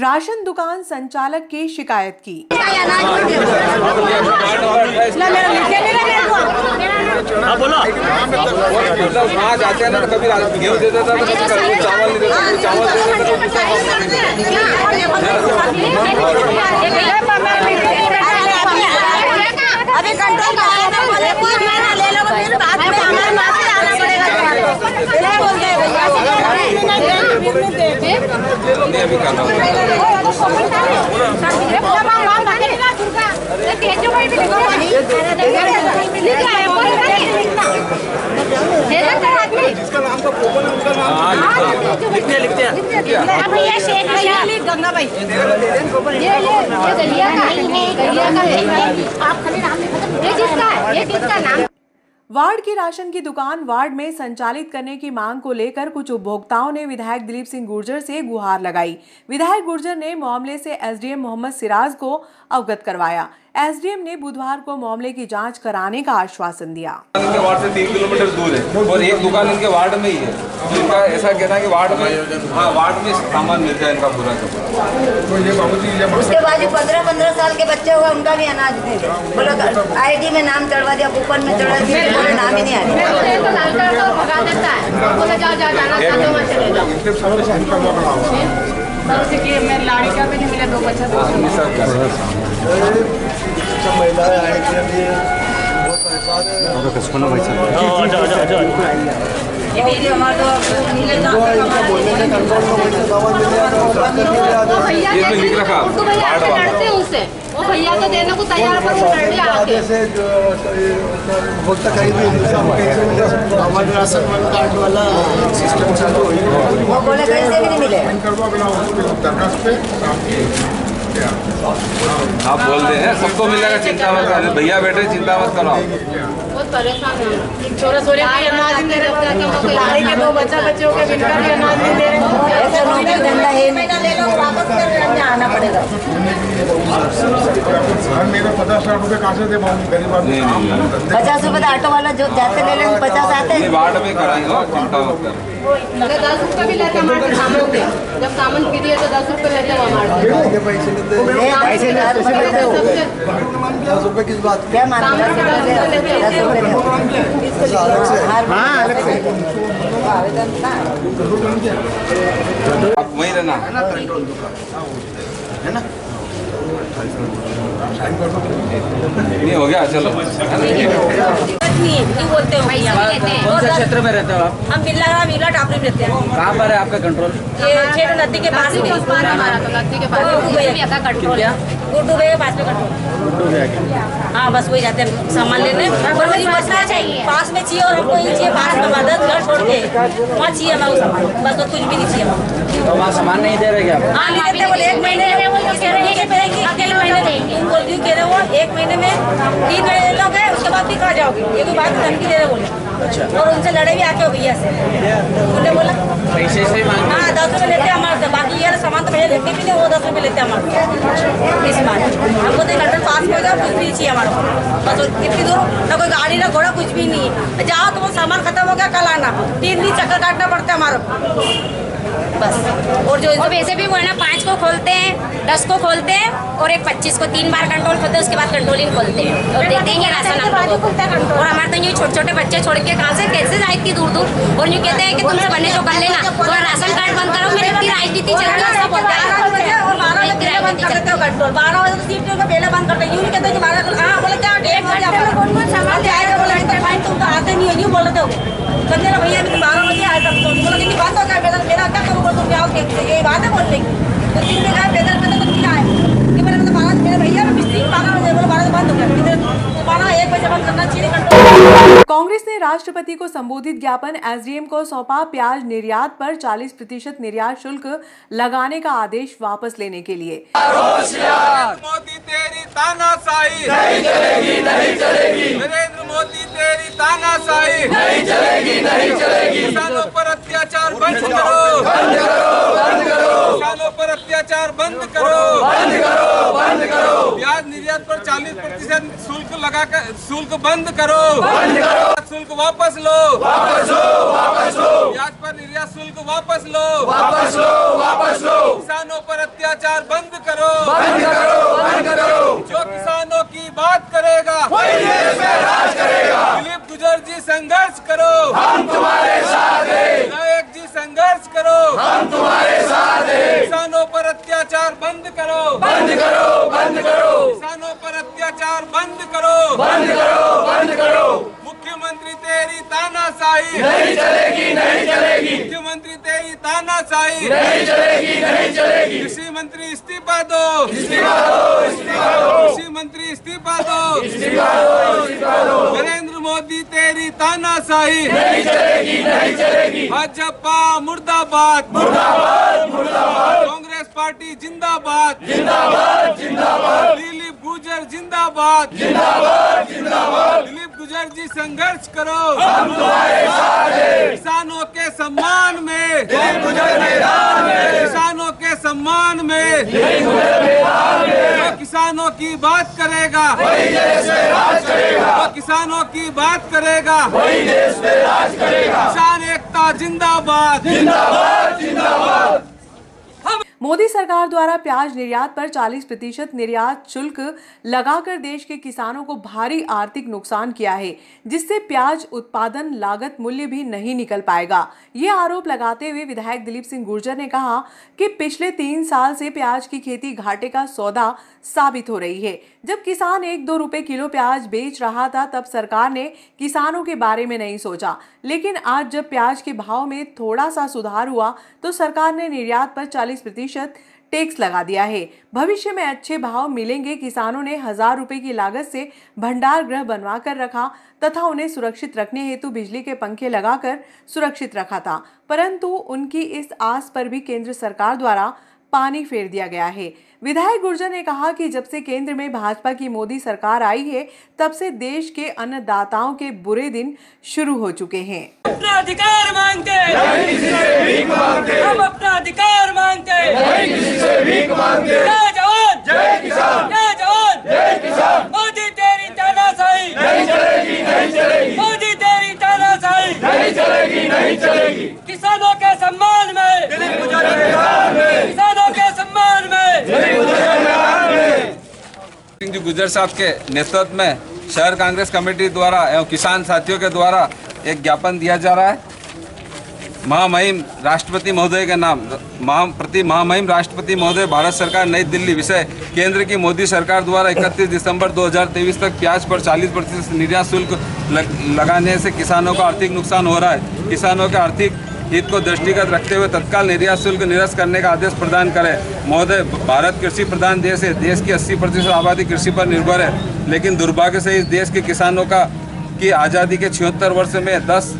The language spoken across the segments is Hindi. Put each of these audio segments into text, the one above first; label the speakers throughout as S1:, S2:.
S1: राशन दुकान संचालक की शिकायत की।
S2: जाते हैं ना, कभी गेहूँ दे देता था, कभी चावल नहीं देता, चावल
S3: अभी कंट्रोल बोले 3 महीना ले लो, फिर बाद में हमारे माथे आना पड़ेगा। क्या बोलते हैं भैया?
S2: लिखते हैं
S3: भैया शेख गंगा भाई, आप खाली नाम ये किसका नाम?
S1: वार्ड की राशन की दुकान वार्ड में संचालित करने की मांग को लेकर कुछ उपभोक्ताओं ने विधायक दिलीप सिंह गुर्जर से गुहार लगाई। विधायक गुर्जर ने मामले से एसडीएम मोहम्मद सिराज को अवगत करवाया। एसडीएम ने बुधवार को मामले की जांच कराने का आश्वासन दिया।
S2: इनके वार्ड से 3 किलोमीटर दूर है और एक दुकान इनके वार्ड में ही है। इनका ऐसा कहना है कि वार्ड में सामान मिलता है इनका पूरा।
S3: उसके बाद 15-15 साल के बच्चे हुआ, उनका भी अनाज दे बोलो, आईडी में नाम चढ़वा दिया, कूपन में चढ़वा दिया, नाम ही नहीं आ रहा।
S4: लाड़ी का भी नहीं मिला, 2 बच्चा
S5: महिलाएं आने के लिए बहुत परेशान
S4: है। वो भैया तो देने को तैयार, पर वो लड़ लिया आके।
S5: वक्त कहीं भी हमारे राशन कार्ड वाला सिस्टम चालू हुई,
S3: वो बोले कहीं से भी नहीं मिले।
S2: आप बोल रहे हैं सबको मिलेगा, चिंता मत करो, भैया बैठे चिंता मत करो।
S4: बहुत परेशान है, छोरे अनाज नहीं दे रहे, लाड़ी के 2 बच्चों के बिना भी अनाज नहीं दे रहे।
S3: ऐसा नौकरी धंधा है, महीना ले लो, वापस कर आना पड़ेगा।
S5: मेरा 50-60 रुपए कहाँ से दे पाऊंगी गरीब आदमी?
S3: 50 रुपए ऑटो वाला जो जाते ले लेंगे, 50 आते हैं।
S2: वार्ड में कराएंगे, चिंता मत करो।
S4: 10 रुपये भी लेते हमारे सामान से, जब सामान फ्री है तो 10 रुपये लेते हैं हमारे।
S5: पैसे लेते हो 10 रुपए किस बात?
S3: क्या मालूम? 10 रुपये
S5: अलग से? हाँ अलग से।
S2: आप वहीं रहना है ना? नहीं हो गया, चलो।
S3: नहीं बोलते हो भैया।
S6: कौन से क्षेत्र में रहते हो आप?
S3: हम बिल्ला टापरी में रहते हैं।
S6: कहाँ पर है आपका कंट्रोल?
S3: ये छेड़ नदी के पास में,
S4: हमारा तो नदी के पास कंट्रोल है,
S3: गुड्डू भैया के पास में कंट्रोल। हाँ बस वही जाते हैं सामान लेने, और मुझे बचना चाहिए, पास में चाहिए और हमको ये चाहिए, पास में मदद घर छोड़ के वहाँ चाहिए हमारे सामान, बस और कुछ भी नहीं चाहिए।
S6: तो वहाँ सामान नहीं दे रहे क्या?
S3: हाँ नहीं देते, बोले 1 महीने में वो कह रहे हैं, अकेले महीने देंगे, कह रहे वो 1 महीने में 3 महीने लोगे, उसके बाद भी कहाँ जाओगे, ये कोई बात धमकी दे रहे बोले।
S6: अच्छा।
S3: और उनसे लड़े भी आके हो भैया से, उन्होंने बोला
S6: पैसे से मांग?
S3: हाँ 10 रुपये लेते हैं हमारे से, बाकी ये सामान तो भैया लेते भी नहीं, वो 10 रुपये लेते हैं हमारे। इस बात हमको तो कंट्रोल पास में हो जाओ, कुछ भी चाहिए हमारे को, बस कितनी दूर ना कोई गाड़ी ना घोड़ा कुछ भी नहीं है, जाओ तो वो सामान खत्म हो गया, कल आना, 3 दिन चक्कर काटना पड़ता है हमारे को बस। और जो
S7: वैसे भी वो है ना 5 को खोलते हैं, 10 को खोलते हैं और एक 25 को 3 बार कंट्रोल खोलते हैं, उसके बाद कंट्रोलिंग खोलते हैं और देते हैं राशन हम लोगों को। और हमारे तो ये छोटे बच्चे छोड़ के कहाँ से कैसे जाए इतनी दूर दूर, और यूँ कहते हैं कि तुमसे बनने जो कर लेना, और राशन कार्ड बंद करो, मेरी इतनी राजनीति चल रही है, सब बोलते हैं।
S3: 12 बजे और 12 बजे बंद कर देते हो कंट्रोल, 12 बजे तो सीट का पहले बंद करते हैं, यूँ नहीं कहते कि 12 हाँ बोले क्या डेट कौन सामान जाएगा, बोला तुम तो आते नहीं हो, यूँ बोलते हो बंदे ना भैया 12 बजे आए तब बोला कि बात हो गया, मेरा क्या करूँ, तुम जाओ, यही बात है बोलने की। तो 3 दिन आए पैदल तुम क्या आए कि मैंने तो 12 मेरे भैया मिस्त्री 12 बजे बोला, 12 बंद हो गया, 12-1 बजे बंद करना चाहिए कंट्रोल।
S1: कांग्रेस ने राष्ट्रपति को संबोधित ज्ञापन एसडीएम को सौंपा। प्याज निर्यात पर 40% निर्यात शुल्क लगाने का आदेश वापस लेने के लिए।
S2: मोदी तेरी तानाशाही नहीं चलेगी, नहीं चलेगी। नरेंद्र मोदी तेरी तानाशाही नहीं चलेगी, नहीं चलेगी। किसानों पर अत्याचार बंद करो, बंद करो, बंद करो। किसानों पर अत्याचार बंद करो, बंद करो, बंद करो। प्याज निर्यात निर्यात पर 40% शुल्क लगाकर शुल्क बंद करो, शुल्क वापस लो, प्याज पर निर्यात शुल्क वापस लो, किसानों पर अत्याचार बंद करो, जो किसानों की बात करेगा वही देश में राज करेगा। दिलीप गुर्जर जी संघर्ष करो, हम तुम्हारे साथ हैं। नायक जी संघर्ष करो, हम तुम्हारे साथ हैं। किसानों पर अत्याचार बंद करो, किसानों पर अत्याचार बंद करो। मुख्यमंत्री तेरी तानाशाही नहीं चलेगी, मुख्यमंत्री तेरी तानाशाही नहीं चलेगी। कृषि मंत्री इस्तीफा दो, कृषि मंत्री इस्तीफा दो। नरेंद्र मोदी तेरी तानाशाही नहीं चलेगी। भाजपा मुर्दाबाद, कांग्रेस पार्टी जिंदाबाद, दिलीप गुर्जर जिंदाबाद, दिलीप गुर्जर जी संघर्ष करो, हम तुम्हारे साथ हैं। किसानों के सम्मान में, किसानों के सम्मान में, जो किसानों की बात करेगा वही देश में राज करेगा, जो किसानों की बात करेगा वही देश में राज करेगा। किसान एकता जिंदाबाद, जिंदाबाद।
S1: मोदी सरकार द्वारा प्याज निर्यात पर 40% निर्यात शुल्क लगाकर देश के किसानों को भारी आर्थिक नुकसान किया है, जिससे प्याज उत्पादन लागत मूल्य भी नहीं निकल पाएगा। ये आरोप लगाते हुए विधायक दिलीप सिंह गुर्जर ने कहा कि पिछले 3 साल से प्याज की खेती घाटे का सौदा साबित हो रही है। जब किसान 1-2 रुपए किलो प्याज बेच रहा था तब सरकार ने किसानों के बारे में नहीं सोचा, लेकिन आज जब प्याज के भाव में थोड़ा सा सुधार हुआ तो सरकार ने निर्यात पर 40% टैक्स लगा दिया है। भविष्य में अच्छे भाव मिलेंगे। किसानों ने 1000 रुपए की लागत से भंडार गृह बनवा कर रखा तथा उन्हें सुरक्षित रखने हेतु बिजली के पंखे लगाकर सुरक्षित रखा था, परंतु उनकी इस आस पर भी केंद्र सरकार द्वारा पानी फेर दिया गया है। विधायक गुर्जर ने कहा कि जब से केंद्र में भाजपा की मोदी सरकार आई है तब से देश के अन्नदाताओं के बुरे दिन शुरू हो चुके हैं।
S8: अपना अधिकार मांगते हैं, हम अपना अधिकार मांगते हैं, जय जवान जय किसान, जय जवान जय किसान। मोदी तेरी तानाशाही नहीं चलेगी, मोदी तेरी तानाशाही नहीं चलेगी। किसानों के सम्मान में, किसानों के सम्मान में
S2: सिंह जी गुर्जर साहब के नेतृत्व में शहर कांग्रेस कमेटी द्वारा एवं किसान साथियों के द्वारा एक ज्ञापन दिया जा रहा है। महामहिम राष्ट्रपति महोदय के नाम, महामहिम राष्ट्रपति महोदय भारत सरकार नई दिल्ली। विषय केंद्र की मोदी सरकार द्वारा 31 दिसंबर 2023 तक प्याज पर 40% निर्यात शुल्क लगाने से किसानों को आर्थिक नुकसान हो रहा है। किसानों के आर्थिक हित को दृष्टिगत रखते हुए तत्काल निर्यात शुल्क निरस्त करने का आदेश प्रदान करें। महोदय, भारत कृषि प्रधान देश है। देश की 80% आबादी कृषि पर निर्भर है, लेकिन दुर्भाग्य से इस देश के किसानों की आज़ादी के 76 वर्ष में 10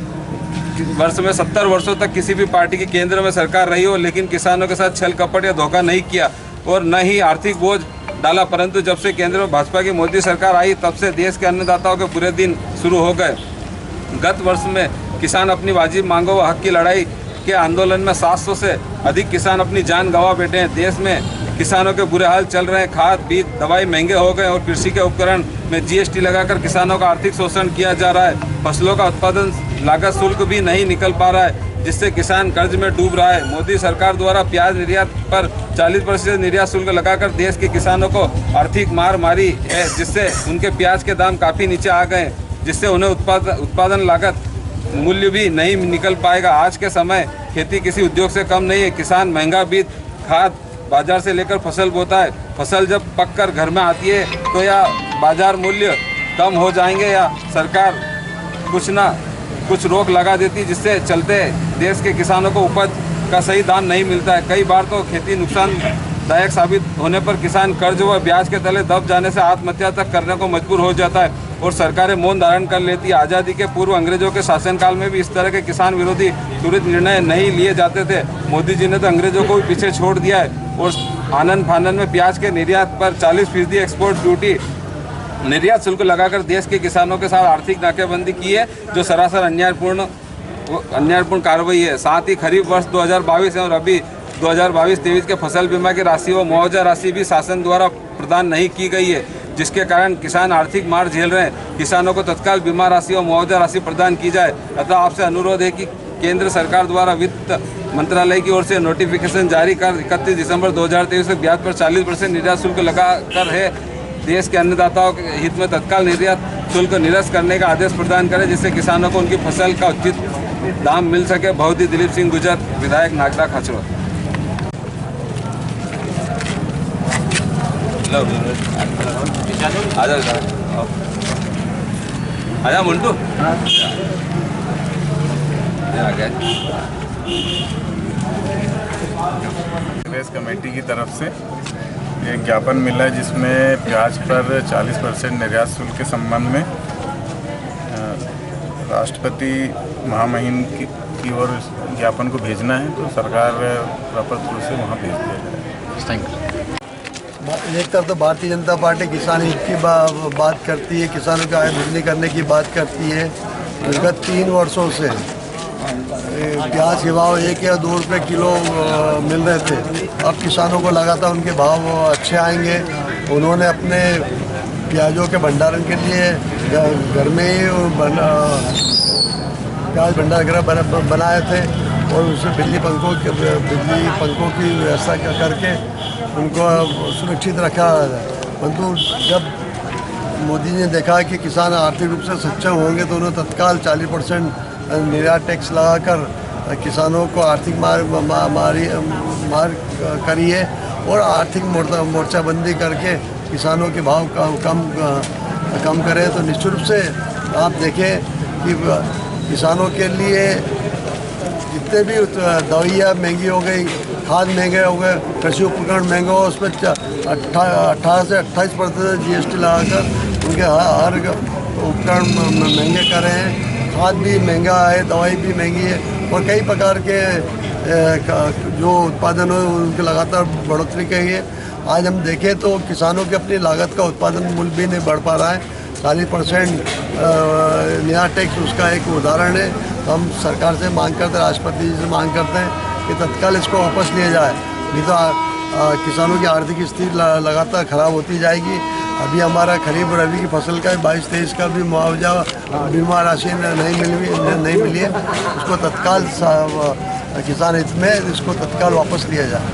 S2: वर्ष में 70 वर्षों तक किसी भी पार्टी की केंद्र में सरकार रही हो, लेकिन किसानों के साथ छल कपट या धोखा नहीं किया और न ही आर्थिक बोझ डाला। परंतु जब से केंद्र में भाजपा की मोदी सरकार आई तब से देश के अन्नदाताओं के बुरे दिन शुरू हो गए। गत वर्ष में किसान अपनी वाजिब मांगों व हक की लड़ाई के आंदोलन में 700 से अधिक किसान अपनी जान गंवा बैठे हैं। देश में किसानों के बुरे हाल चल रहे हैं। खाद, बीज, दवाई महंगे हो गए और कृषि के उपकरण में जीएसटी लगाकर किसानों का आर्थिक शोषण किया जा रहा है। फसलों का उत्पादन लागत शुल्क भी नहीं निकल पा रहा है, जिससे किसान कर्ज में डूब रहा है। मोदी सरकार द्वारा प्याज निर्यात पर 40% निर्यात शुल्क लगाकर देश के किसानों को आर्थिक मार मारी है, जिससे उनके प्याज के दाम काफ़ी नीचे आ गए, जिससे उन्हें उत्पादन लागत मूल्य भी नहीं निकल पाएगा। आज के समय खेती किसी उद्योग से कम नहीं है। किसान महंगा बीज, खाद बाजार से लेकर फसल बोता है। फसल जब पककर घर में आती है तो या बाजार मूल्य कम हो जाएंगे या सरकार कुछ रोक लगा देती, जिससे चलते देश के किसानों को उपज का सही दाम नहीं मिलता है। कई बार तो खेती नुकसानदायक साबित होने पर किसान कर्ज व ब्याज के तले दब जाने से आत्महत्या तक करने को मजबूर हो जाता है और सरकारें मौन धारण कर लेती है। आज़ादी के पूर्व अंग्रेजों के शासनकाल में भी इस तरह के किसान विरोधी त्वरित निर्णय नहीं लिए जाते थे। मोदी जी ने तो अंग्रेजों को भी पीछे छोड़ दिया है और आनन फानन में प्याज के निर्यात पर 40% एक्सपोर्ट ड्यूटी निर्यात शुल्क लगाकर देश के किसानों के साथ आर्थिक नाकेबंदी की है, जो सरासर अन्यायपूर्ण कार्रवाई है। साथ ही खरीफ वर्ष 2022 और अभी 2022-23 के फसल बीमा की राशि व मुआवजा राशि भी शासन द्वारा प्रदान नहीं की गई है, जिसके कारण किसान आर्थिक मार झेल रहे हैं। किसानों को तत्काल बीमा राशि और मुआवजा राशि प्रदान की जाए। अतः आपसे अनुरोध है कि केंद्र सरकार द्वारा वित्त मंत्रालय की ओर से नोटिफिकेशन जारी कर 31 दिसंबर 2023 तक ब्याज पर 40% निर्यात शुल्क लगाकर है देश के अन्नदाताओं के हित में तत्काल निर्यात शुल्क निरस्त करने का आदेश प्रदान करें, जिससे किसानों को उनकी फसल का उचित दाम मिल सके। बहुत ही दिलीप सिंह गुर्जर, विधायक नागदा खाचड़ो। आजा मुंटू,
S9: कांग्रेस कमेटी की तरफ से एक ज्ञापन मिला है जिसमें प्याज पर 40% निर्यात शुल्क के संबंध में राष्ट्रपति महामहिम की ओर ज्ञापन को भेजना है, तो सरकार प्रॉपर रूप से वहाँ भेज दिया जाए। Thank you.
S5: एक तरफ तो भारतीय जनता पार्टी किसान हित की बात करती है, किसानों की आय दोगुनी करने की बात करती है। विगत 3 वर्षों से प्याज के भाव 1 या 2 रुपये किलो मिल रहे थे। अब किसानों को लगातार उनके भाव अच्छे आएंगे। उन्होंने अपने प्याजों के भंडारण के लिए घर में ही प्याज भंडार गृह बनाए थे और उसमें बिजली पंखों की व्यवस्था करके उनको सुरक्षित रखा है। परंतु जब मोदी ने देखा कि किसान आर्थिक रूप से सक्षम होंगे तो उन्होंने तत्काल 40% निर्यात टैक्स लगाकर किसानों को आर्थिक मार करी है और आर्थिक मोर्चाबंदी करके किसानों के भाव कम करें। तो निश्चित रूप से आप देखें कि किसानों के लिए जितने भी दवाइयाँ महंगी हो गई, खाद महंगे हो गए, कृषि उपकरण महंगे हो, उस पर 18 से 28% GST लगाकर उनके हर उपकरण महंगे कर रहे हैं। खाद भी महंगा है, दवाई भी महंगी है और कई प्रकार के जो उत्पादन हो उनकी लगातार बढ़ोतरी की है। आज हम देखें तो किसानों की अपनी लागत का उत्पादन मूल्य भी नहीं बढ़ पा रहा है। 40% निर्यात टैक्स उसका एक उदाहरण है। तो हम सरकार से मांग करते हैं, राष्ट्रपति जी से मांग करते हैं कि तत्काल इसको वापस लिया जाए, नहीं तो किसानों की आर्थिक स्थिति लगातार खराब होती जाएगी। अभी हमारा खरीफ रबी की फसल का 22-23 का भी मुआवजा बीमा राशि नहीं मिली है। उसको तत्काल किसान हित में इसको तत्काल वापस लिया जाए।